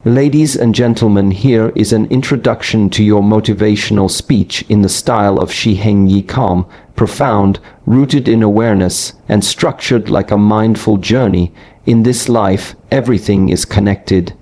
Ladies and gentlemen, here is an introduction to your motivational speech in the style of Shi Heng Yi, calm, profound, rooted in awareness, and structured like a mindful journey. In this life, everything is connected.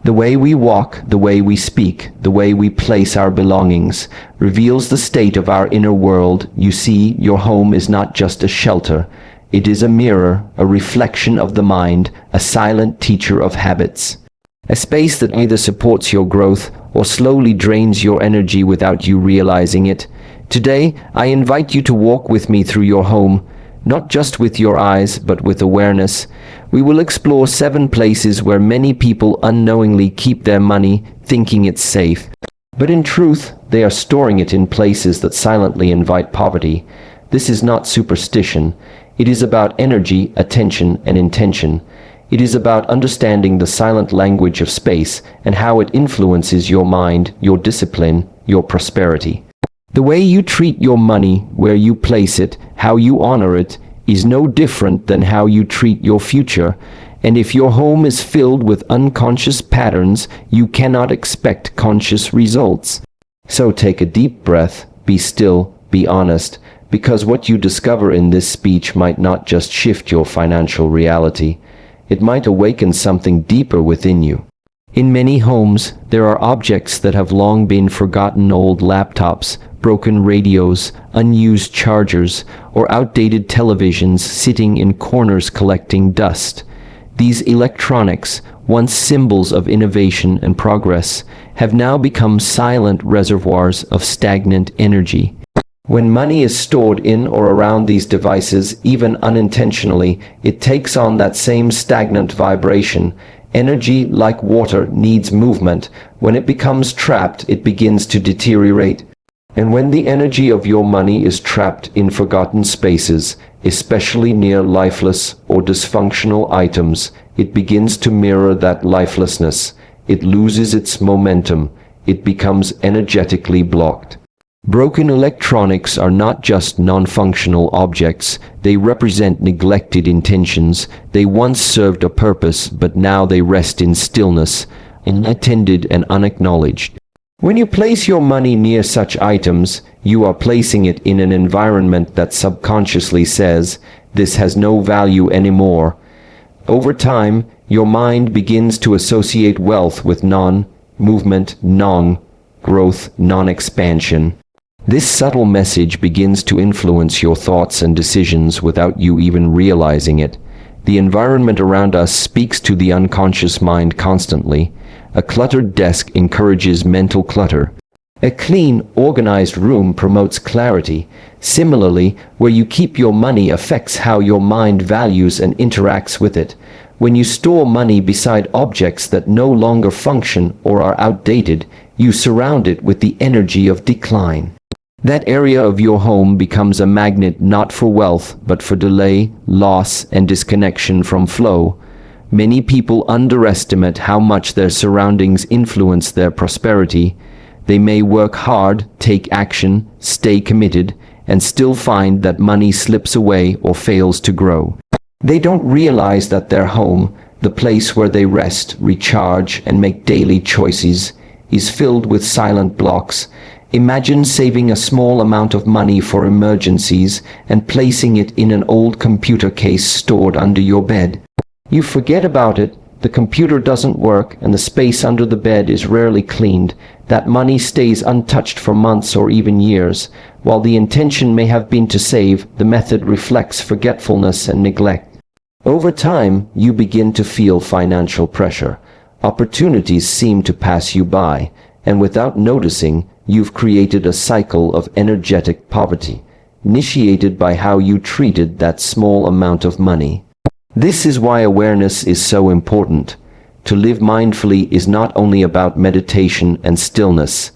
The way we walk, the way we speak, the way we place our belongings, reveals the state of our inner world. You see, your home is not just a shelter. It is a mirror, a reflection of the mind, a silent teacher of habits. A space that either supports your growth or slowly drains your energy without you realizing it. Today, I invite you to walk with me through your home, not just with your eyes, but with awareness. We will explore 7 places where many people unknowingly keep their money, thinking it's safe. But in truth, they are storing it in places that silently invite poverty. This is not superstition. It is about energy, attention, and intention. It is about understanding the silent language of space and how it influences your mind, your discipline, your prosperity. The way you treat your money, where you place it, how you honor it, is no different than how you treat your future. And if your home is filled with unconscious patterns, you cannot expect conscious results. So take a deep breath, be still, be honest, because what you discover in this speech might not just shift your financial reality. It might awaken something deeper within you. In many homes, there are objects that have long been forgotten: old laptops, broken radios, unused chargers, or outdated televisions sitting in corners collecting dust. These electronics, once symbols of innovation and progress, have now become silent reservoirs of stagnant energy. When money is stored in or around these devices, even unintentionally, it takes on that same stagnant vibration. Energy, like water, needs movement. When it becomes trapped, it begins to deteriorate. And when the energy of your money is trapped in forgotten spaces, especially near lifeless or dysfunctional items, it begins to mirror that lifelessness. It loses its momentum. It becomes energetically blocked. Broken electronics are not just non-functional objects. They represent neglected intentions. They once served a purpose, but now they rest in stillness, unattended and unacknowledged. When you place your money near such items, you are placing it in an environment that subconsciously says, "This has no value anymore." Over time, your mind begins to associate wealth with non-movement, non-growth, non-expansion. This subtle message begins to influence your thoughts and decisions without you even realizing it. The environment around us speaks to the unconscious mind constantly. A cluttered desk encourages mental clutter. A clean, organized room promotes clarity. Similarly, where you keep your money affects how your mind values and interacts with it. When you store money beside objects that no longer function or are outdated, you surround it with the energy of decline. That area of your home becomes a magnet not for wealth, but for delay, loss, and disconnection from flow. Many people underestimate how much their surroundings influence their prosperity. They may work hard, take action, stay committed, and still find that money slips away or fails to grow. They don't realize that their home, the place where they rest, recharge, and make daily choices, is filled with silent blocks. Imagine saving a small amount of money for emergencies and placing it in an old computer case stored under your bed. You forget about it, the computer doesn't work, and the space under the bed is rarely cleaned. That money stays untouched for months or even years. While the intention may have been to save, the method reflects forgetfulness and neglect. Over time, you begin to feel financial pressure. Opportunities seem to pass you by, and without noticing, you've created a cycle of energetic poverty, initiated by how you treated that small amount of money. This is why awareness is so important. To live mindfully is not only about meditation and stillness.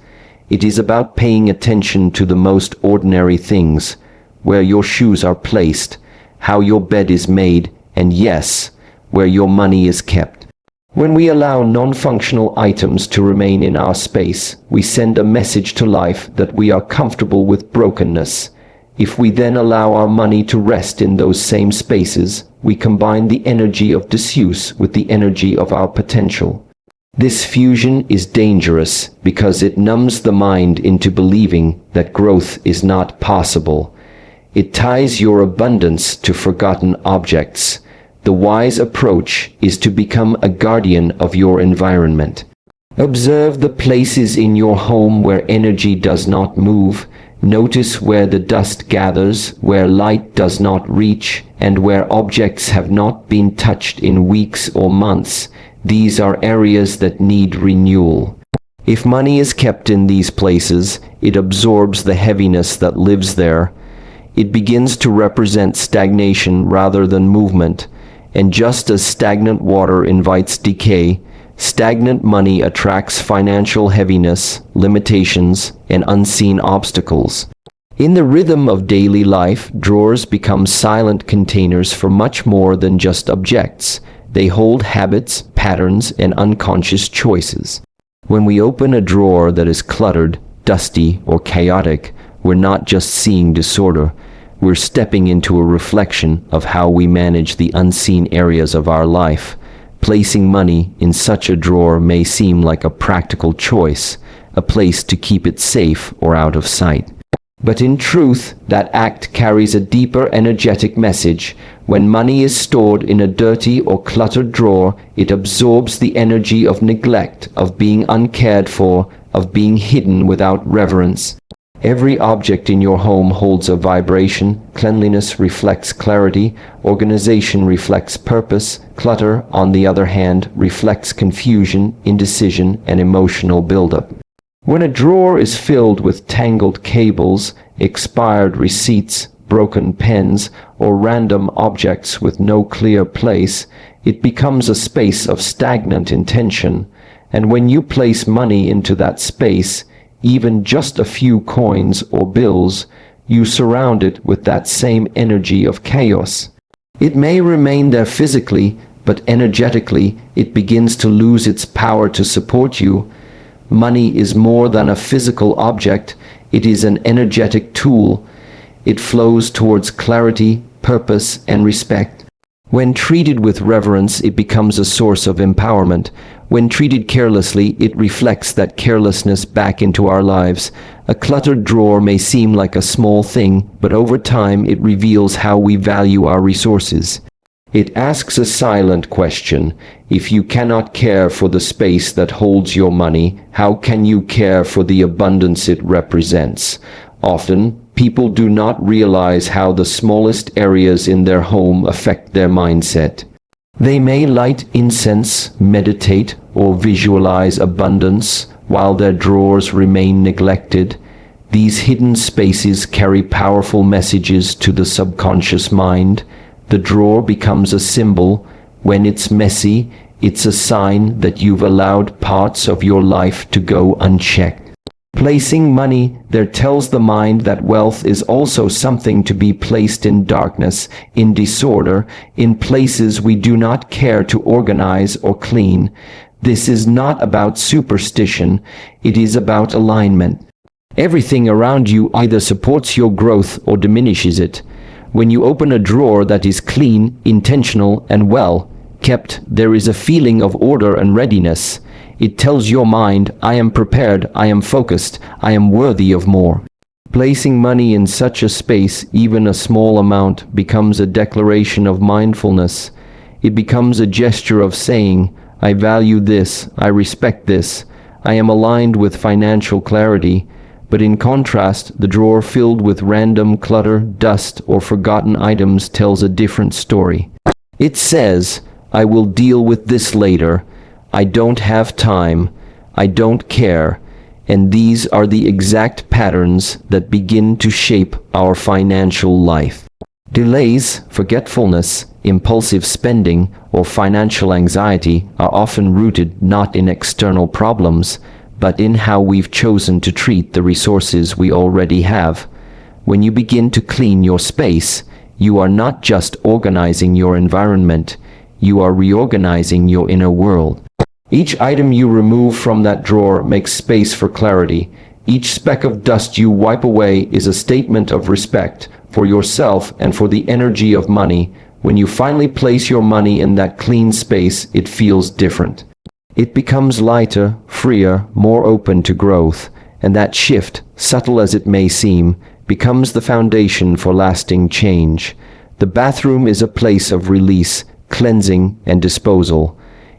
It is about paying attention to the most ordinary things, where your shoes are placed, how your bed is made, and yes, where your money is kept. When we allow non-functional items to remain in our space, we send a message to life that we are comfortable with brokenness. If we then allow our money to rest in those same spaces, we combine the energy of disuse with the energy of our potential. This fusion is dangerous because it numbs the mind into believing that growth is not possible. It ties your abundance to forgotten objects. The wise approach is to become a guardian of your environment. Observe the places in your home where energy does not move. Notice where the dust gathers, where light does not reach, and where objects have not been touched in weeks or months. These are areas that need renewal. If money is kept in these places, it absorbs the heaviness that lives there. It begins to represent stagnation rather than movement. And just as stagnant water invites decay, stagnant money attracts financial heaviness, limitations, and unseen obstacles. In the rhythm of daily life, drawers become silent containers for much more than just objects. They hold habits, patterns, and unconscious choices. When we open a drawer that is cluttered, dusty, or chaotic, we're not just seeing disorder. We're stepping into a reflection of how we manage the unseen areas of our life. Placing money in such a drawer may seem like a practical choice, a place to keep it safe or out of sight. But in truth, that act carries a deeper energetic message. When money is stored in a dirty or cluttered drawer, it absorbs the energy of neglect, of being uncared for, of being hidden without reverence. Every object in your home holds a vibration. Cleanliness reflects clarity. Organization reflects purpose. Clutter, on the other hand, reflects confusion, indecision, and emotional buildup. When a drawer is filled with tangled cables, expired receipts, broken pens, or random objects with no clear place, it becomes a space of stagnant intention. And when you place money into that space, even just a few coins or bills, you surround it with that same energy of chaos. It may remain there physically, but energetically it begins to lose its power to support you. Money is more than a physical object, it is an energetic tool. It flows towards clarity, purpose, and respect. When treated with reverence, it becomes a source of empowerment. When treated carelessly, it reflects that carelessness back into our lives. A cluttered drawer may seem like a small thing, but over time it reveals how we value our resources. It asks a silent question. If you cannot care for the space that holds your money, how can you care for the abundance it represents? Often, people do not realize how the smallest areas in their home affect their mindset. They may light incense, meditate, or visualize abundance while their drawers remain neglected. These hidden spaces carry powerful messages to the subconscious mind. The drawer becomes a symbol. When it's messy, it's a sign that you've allowed parts of your life to go unchecked. Placing money there tells the mind that wealth is also something to be placed in darkness, in disorder, in places we do not care to organize or clean. This is not about superstition, it is about alignment. Everything around you either supports your growth or diminishes it. When you open a drawer that is clean, intentional, and well kept, there is a feeling of order and readiness. It tells your mind, I am prepared, I am focused, I am worthy of more. Placing money in such a space, even a small amount, becomes a declaration of mindfulness. It becomes a gesture of saying, I value this, I respect this, I am aligned with financial clarity. But in contrast, the drawer filled with random clutter, dust, or forgotten items tells a different story. It says, I will deal with this later. I don't have time. I don't care. And these are the exact patterns that begin to shape our financial life. Delays, forgetfulness, impulsive spending, or financial anxiety are often rooted not in external problems, but in how we've chosen to treat the resources we already have. When you begin to clean your space, you are not just organizing your environment, you are reorganizing your inner world. Each item you remove from that drawer makes space for clarity. Each speck of dust you wipe away is a statement of respect for yourself and for the energy of money. When you finally place your money in that clean space, it feels different. It becomes lighter, freer, more open to growth, and that shift, subtle as it may seem, becomes the foundation for lasting change. The bathroom is a place of release, cleansing, and disposal.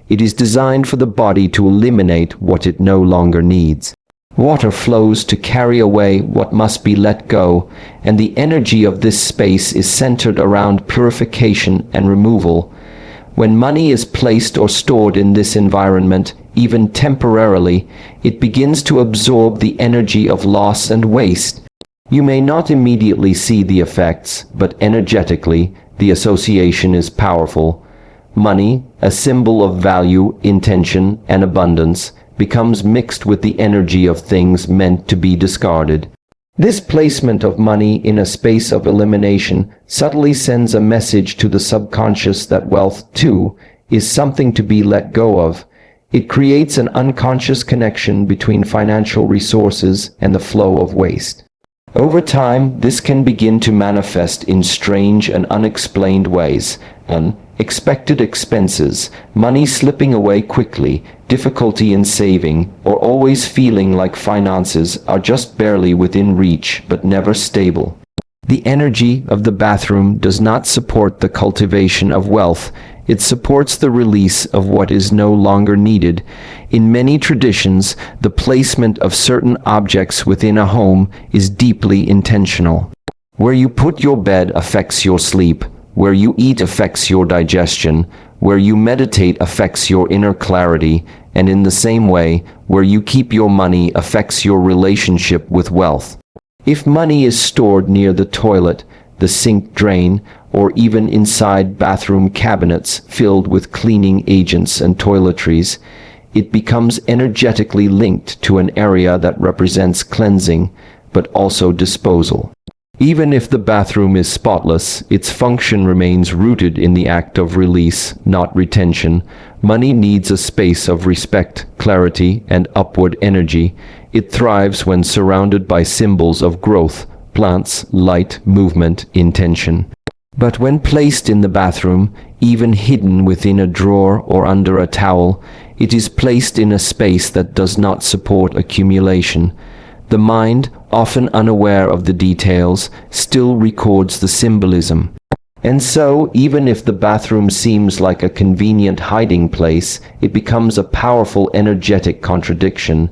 It is designed for the body to eliminate what it no longer needs. Water flows to carry away what must be let go, and the energy of this space is centered around purification and removal. When money is placed or stored in this environment, even temporarily, it begins to absorb the energy of loss and waste. You may not immediately see the effects, but energetically, the association is powerful. Money, a symbol of value, intention, and abundance, becomes mixed with the energy of things meant to be discarded. This placement of money in a space of elimination subtly sends a message to the subconscious that wealth, too, is something to be let go of. It creates an unconscious connection between financial resources and the flow of waste. Over time, this can begin to manifest in strange and unexplained ways. Unexpected expenses, money slipping away quickly, difficulty in saving, or always feeling like finances are just barely within reach but never stable. The energy of the bathroom does not support the cultivation of wealth. It supports the release of what is no longer needed. In many traditions, the placement of certain objects within a home is deeply intentional. Where you put your bed affects your sleep. Where you eat affects your digestion. Where you meditate affects your inner clarity. And in the same way, where you keep your money affects your relationship with wealth. If money is stored near the toilet, the sink drain, or even inside bathroom cabinets filled with cleaning agents and toiletries, it becomes energetically linked to an area that represents cleansing, but also disposal. Even if the bathroom is spotless, its function remains rooted in the act of release, not retention. Money needs a space of respect, clarity, and upward energy. It thrives when surrounded by symbols of growth, plants, light, movement, intention. But when placed in the bathroom, even hidden within a drawer or under a towel, it is placed in a space that does not support accumulation. The mind, often unaware of the details, still records the symbolism. And so, even if the bathroom seems like a convenient hiding place, it becomes a powerful energetic contradiction.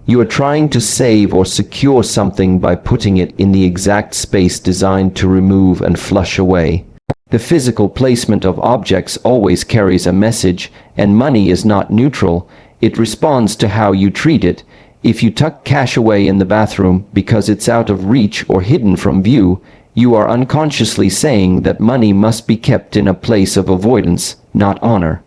You are trying to save or secure something by putting it in the exact space designed to remove and flush away. The physical placement of objects always carries a message, and money is not neutral. It responds to how you treat it. If you tuck cash away in the bathroom because it's out of reach or hidden from view, you are unconsciously saying that money must be kept in a place of avoidance, not honor.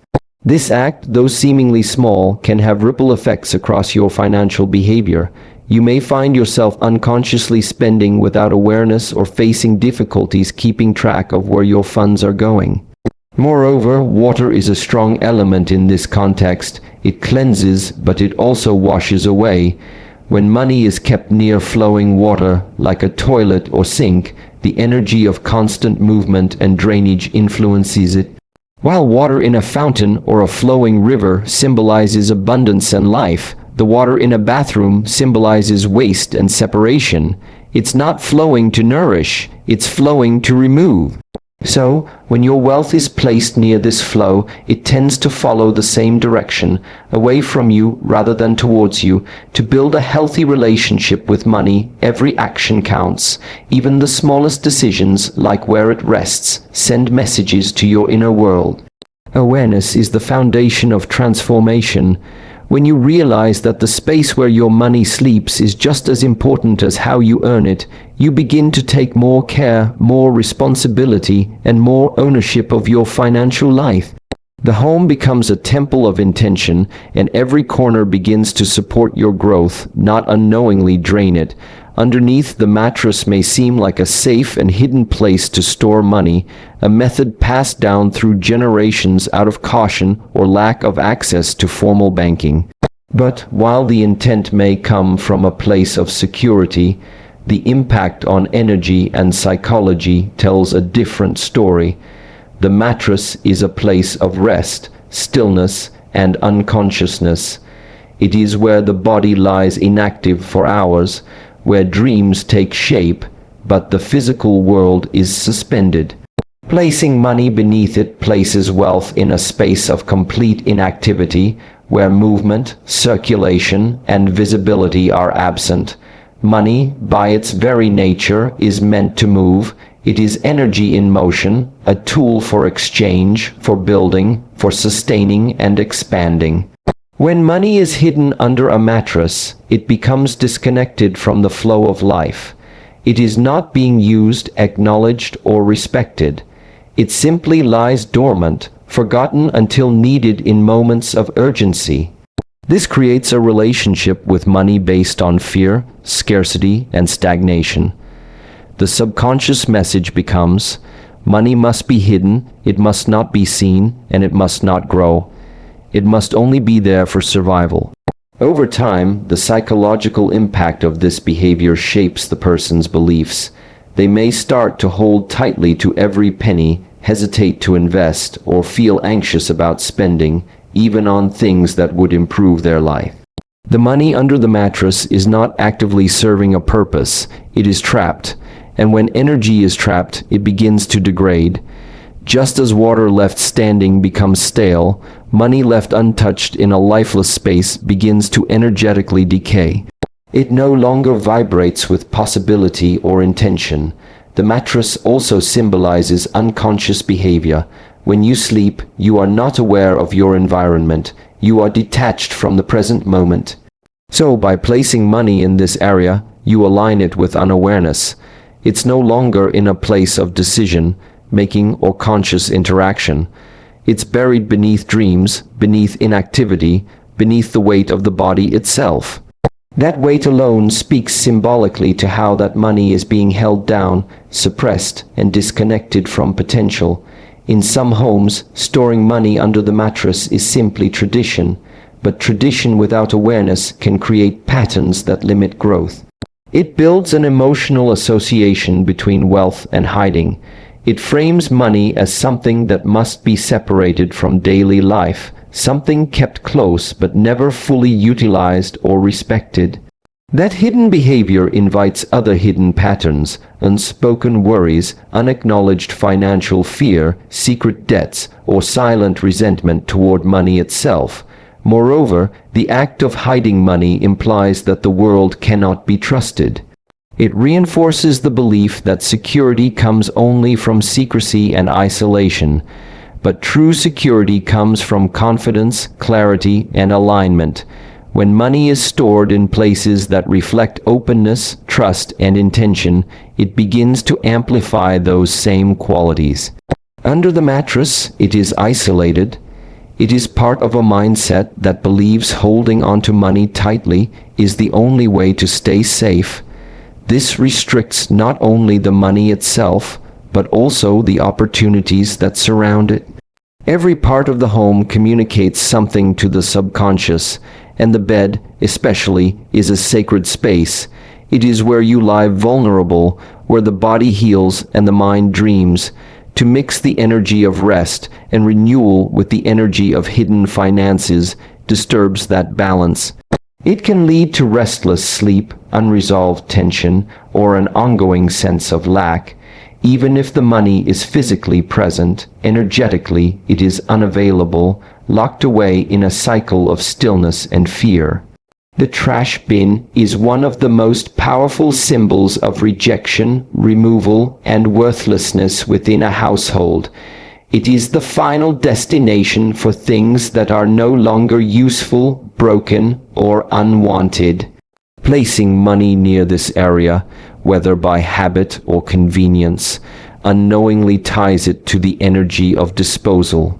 This act, though seemingly small, can have ripple effects across your financial behavior. You may find yourself unconsciously spending without awareness or facing difficulties keeping track of where your funds are going. Moreover, water is a strong element in this context. It cleanses, but it also washes away. When money is kept near flowing water, like a toilet or sink, the energy of constant movement and drainage influences it. While water in a fountain or a flowing river symbolizes abundance and life, the water in a bathroom symbolizes waste and separation. It's not flowing to nourish, it's flowing to remove. So, when your wealth is placed near this flow, it tends to follow the same direction, away from you rather than towards you. To build a healthy relationship with money, every action counts. Even the smallest decisions, like where it rests, send messages to your inner world. Awareness is the foundation of transformation. When you realize that the space where your money sleeps is just as important as how you earn it, you begin to take more care, more responsibility, and more ownership of your financial life. The home becomes a temple of intention, and every corner begins to support your growth, not unknowingly drain it. Underneath, the mattress may seem like a safe and hidden place to store money, a method passed down through generations out of caution or lack of access to formal banking. But while the intent may come from a place of security, the impact on energy and psychology tells a different story. The mattress is a place of rest, stillness, and unconsciousness. It is where the body lies inactive for hours, where dreams take shape, but the physical world is suspended. Placing money beneath it places wealth in a space of complete inactivity, where movement, circulation, and visibility are absent. Money, by its very nature, is meant to move. It is energy in motion, a tool for exchange, for building, for sustaining and expanding. When money is hidden under a mattress, it becomes disconnected from the flow of life. It is not being used, acknowledged, or respected. It simply lies dormant, forgotten until needed in moments of urgency. This creates a relationship with money based on fear, scarcity, and stagnation. The subconscious message becomes, money must be hidden, it must not be seen, and it must not grow. It must only be there for survival. Over time, the psychological impact of this behavior shapes the person's beliefs. They may start to hold tightly to every penny, hesitate to invest, or feel anxious about spending, even on things that would improve their life. The money under the mattress is not actively serving a purpose, it is trapped, and when energy is trapped, it begins to degrade. Just as water left standing becomes stale, money left untouched in a lifeless space begins to energetically decay. It no longer vibrates with possibility or intention. The mattress also symbolizes unconscious behavior. When you sleep, you are not aware of your environment. You are detached from the present moment. So, by placing money in this area, you align it with unawareness. It's no longer in a place of decision, making, or conscious interaction. It's buried beneath dreams, beneath inactivity, beneath the weight of the body itself. That weight alone speaks symbolically to how that money is being held down, suppressed, and disconnected from potential. In some homes, storing money under the mattress is simply tradition, but tradition without awareness can create patterns that limit growth. It builds an emotional association between wealth and hiding. It frames money as something that must be separated from daily life, something kept close but never fully utilized or respected. That hidden behavior invites other hidden patterns, unspoken worries, unacknowledged financial fear, secret debts, or silent resentment toward money itself. Moreover, the act of hiding money implies that the world cannot be trusted. It reinforces the belief that security comes only from secrecy and isolation. But true security comes from confidence, clarity, and alignment. When money is stored in places that reflect openness, trust, and intention, it begins to amplify those same qualities. Under the mattress, it is isolated. It is part of a mindset that believes holding onto money tightly is the only way to stay safe. This restricts not only the money itself, but also the opportunities that surround it. Every part of the home communicates something to the subconscious, and the bed, especially, is a sacred space. It is where you lie vulnerable, where the body heals and the mind dreams. To mix the energy of rest and renewal with the energy of hidden finances disturbs that balance. It can lead to restless sleep, unresolved tension, or an ongoing sense of lack. Even if the money is physically present, energetically it is unavailable, locked away in a cycle of stillness and fear. The trash bin is one of the most powerful symbols of rejection, removal, and worthlessness within a household. It is the final destination for things that are no longer useful, broken, or unwanted. Placing money near this area, whether by habit or convenience, unknowingly ties it to the energy of disposal.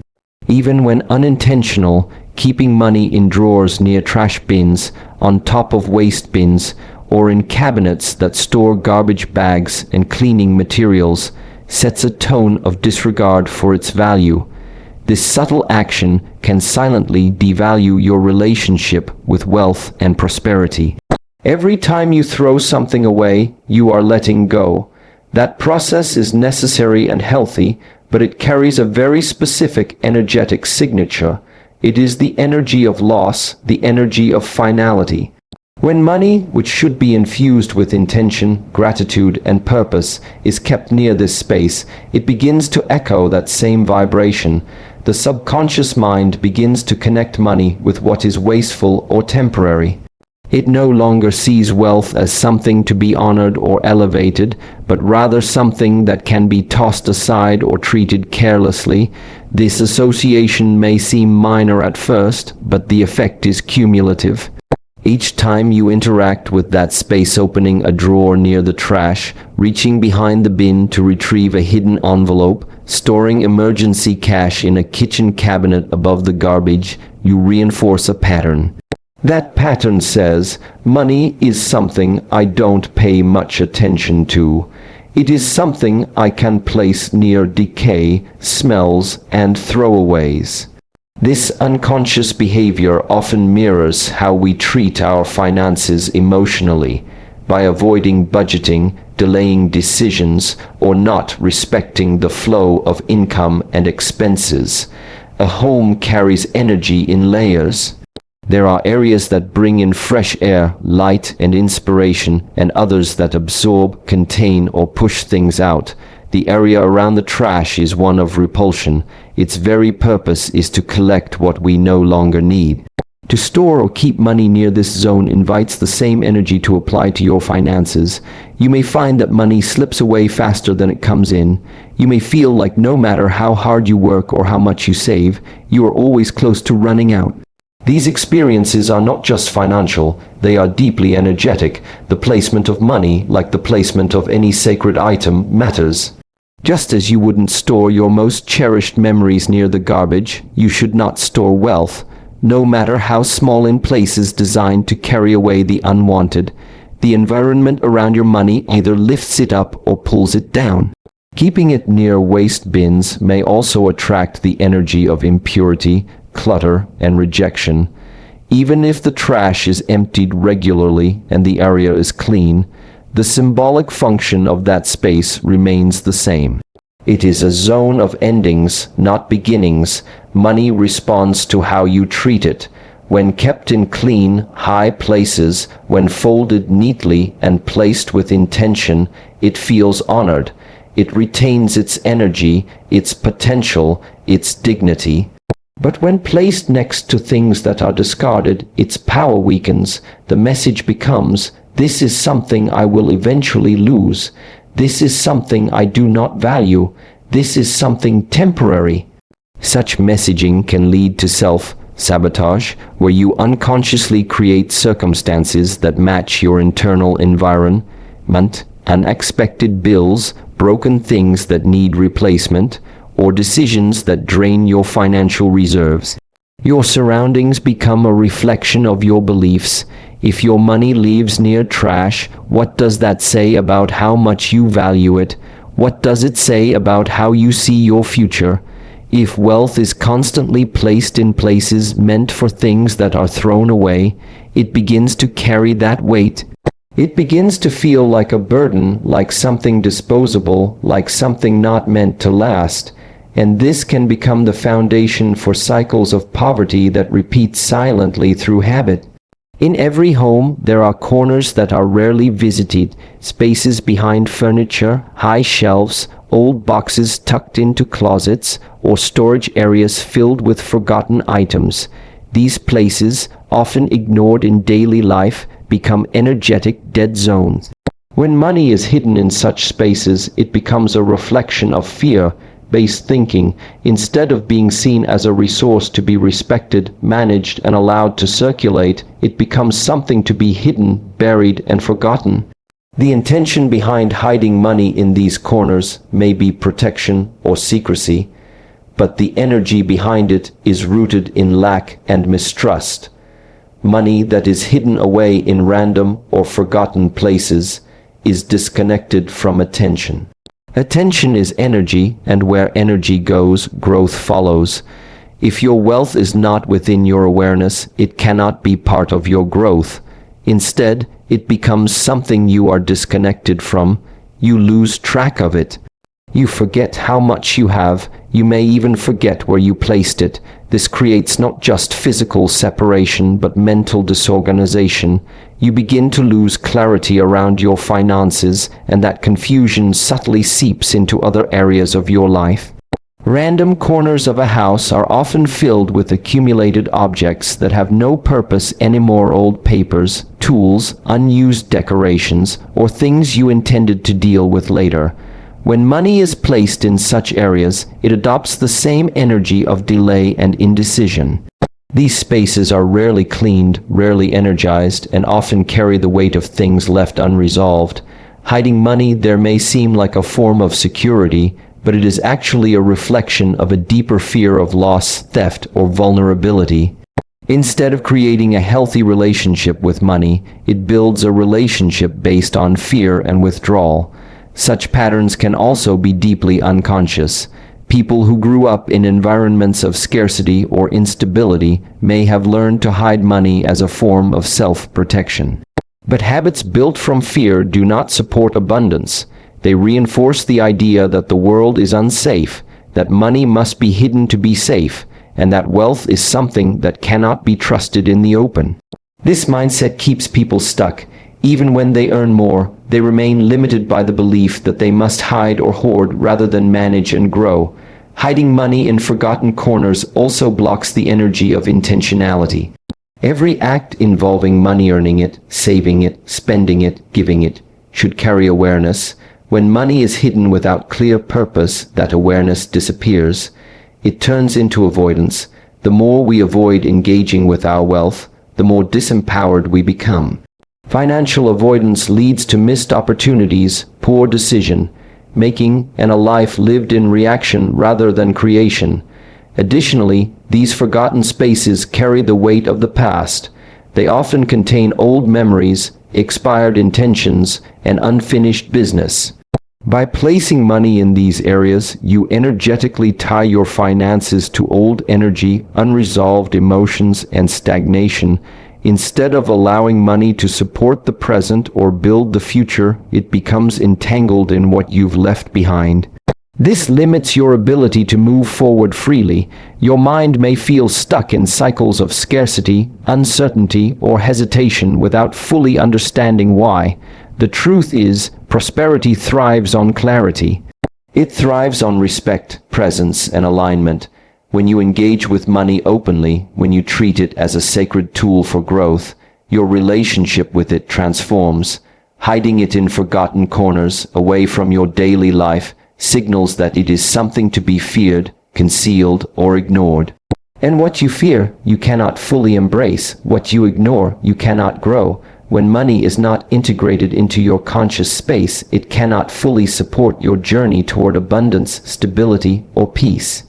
Even when unintentional, keeping money in drawers near trash bins, on top of waste bins, or in cabinets that store garbage bags and cleaning materials, sets a tone of disregard for its value. This subtle action can silently devalue your relationship with wealth and prosperity. Every time you throw something away, you are letting go. That process is necessary and healthy, but it carries a very specific energetic signature. It is the energy of loss, the energy of finality. When money, which should be infused with intention, gratitude, and purpose, is kept near this space, it begins to echo that same vibration. The subconscious mind begins to connect money with what is wasteful or temporary. It no longer sees wealth as something to be honored or elevated, but rather something that can be tossed aside or treated carelessly. This association may seem minor at first, but the effect is cumulative. Each time you interact with that space, opening a drawer near the trash, reaching behind the bin to retrieve a hidden envelope, storing emergency cash in a kitchen cabinet above the garbage, you reinforce a pattern. That pattern says, money is something I don't pay much attention to. It is something I can place near decay, smells, and throwaways. This unconscious behavior often mirrors how we treat our finances emotionally. By avoiding budgeting, delaying decisions, or not respecting the flow of income and expenses, a home carries energy in layers. There are areas that bring in fresh air, light, and inspiration, and others that absorb, contain, or push things out. The area around the trash is one of repulsion. Its very purpose is to collect what we no longer need. To store or keep money near this zone invites the same energy to apply to your finances. You may find that money slips away faster than it comes in. You may feel like no matter how hard you work or how much you save, you are always close to running out. These experiences are not just financial, they are deeply energetic. The placement of money, like the placement of any sacred item, matters. Just as you wouldn't store your most cherished memories near the garbage, you should not store wealth, no matter how small, in places designed to carry away the unwanted. The environment around your money either lifts it up or pulls it down. Keeping it near waste bins may also attract the energy of impurity, clutter, and rejection. Even if the trash is emptied regularly and the area is clean, the symbolic function of that space remains the same. It is a zone of endings, not beginnings. Money responds to how you treat it. When kept in clean, high places, when folded neatly and placed with intention, it feels honored. It retains its energy, its potential, its dignity. But when placed next to things that are discarded, its power weakens. The message becomes, this is something I will eventually lose. This is something I do not value. This is something temporary. Such messaging can lead to self-sabotage, where you unconsciously create circumstances that match your internal environment, unexpected bills, broken things that need replacement, or decisions that drain your financial reserves. Your surroundings become a reflection of your beliefs. If your money leaves near trash, what does that say about how much you value it? What does it say about how you see your future? If wealth is constantly placed in places meant for things that are thrown away, it begins to carry that weight. It begins to feel like a burden, like something disposable, like something not meant to last. And this can become the foundation for cycles of poverty that repeat silently through habit. In every home, there are corners that are rarely visited, spaces behind furniture, high shelves, old boxes tucked into closets, or storage areas filled with forgotten items. These places, often ignored in daily life, become energetic dead zones. When money is hidden in such spaces, it becomes a reflection of fear-based thinking. Instead of being seen as a resource to be respected, managed, and allowed to circulate, it becomes something to be hidden, buried, and forgotten. The intention behind hiding money in these corners may be protection or secrecy, but the energy behind it is rooted in lack and mistrust. Money that is hidden away in random or forgotten places is disconnected from attention. Attention is energy, and where energy goes, growth follows. If your wealth is not within your awareness, it cannot be part of your growth. Instead, it becomes something you are disconnected from. You lose track of it. You forget how much you have. You may even forget where you placed it. This creates not just physical separation, but mental disorganization. You begin to lose clarity around your finances, and that confusion subtly seeps into other areas of your life. Random corners of a house are often filled with accumulated objects that have no purpose anymore: old papers, tools, unused decorations, or things you intended to deal with later. When money is placed in such areas, it adopts the same energy of delay and indecision. These spaces are rarely cleaned, rarely energized, and often carry the weight of things left unresolved. Hiding money there may seem like a form of security, but it is actually a reflection of a deeper fear of loss, theft, or vulnerability. Instead of creating a healthy relationship with money, it builds a relationship based on fear and withdrawal. Such patterns can also be deeply unconscious. People who grew up in environments of scarcity or instability may have learned to hide money as a form of self-protection. But habits built from fear do not support abundance. They reinforce the idea that the world is unsafe, that money must be hidden to be safe, and that wealth is something that cannot be trusted in the open. This mindset keeps people stuck. Even when they earn more, they remain limited by the belief that they must hide or hoard rather than manage and grow. Hiding money in forgotten corners also blocks the energy of intentionality. Every act involving money, earning it, saving it, spending it, giving it, should carry awareness. When money is hidden without clear purpose, that awareness disappears. It turns into avoidance. The more we avoid engaging with our wealth, the more disempowered we become. Financial avoidance leads to missed opportunities, poor decision-making, and a life lived in reaction rather than creation. Additionally, these forgotten spaces carry the weight of the past. They often contain old memories, expired intentions, and unfinished business. By placing money in these areas, you energetically tie your finances to old energy, unresolved emotions, and stagnation. Instead of allowing money to support the present or build the future, it becomes entangled in what you've left behind. This limits your ability to move forward freely. Your mind may feel stuck in cycles of scarcity, uncertainty, or hesitation without fully understanding why. The truth is, prosperity thrives on clarity. It thrives on respect, presence, and alignment. When you engage with money openly, when you treat it as a sacred tool for growth, your relationship with it transforms. Hiding it in forgotten corners, away from your daily life, signals that it is something to be feared, concealed, or ignored. And what you fear, you cannot fully embrace. What you ignore, you cannot grow. When money is not integrated into your conscious space, it cannot fully support your journey toward abundance, stability, or peace.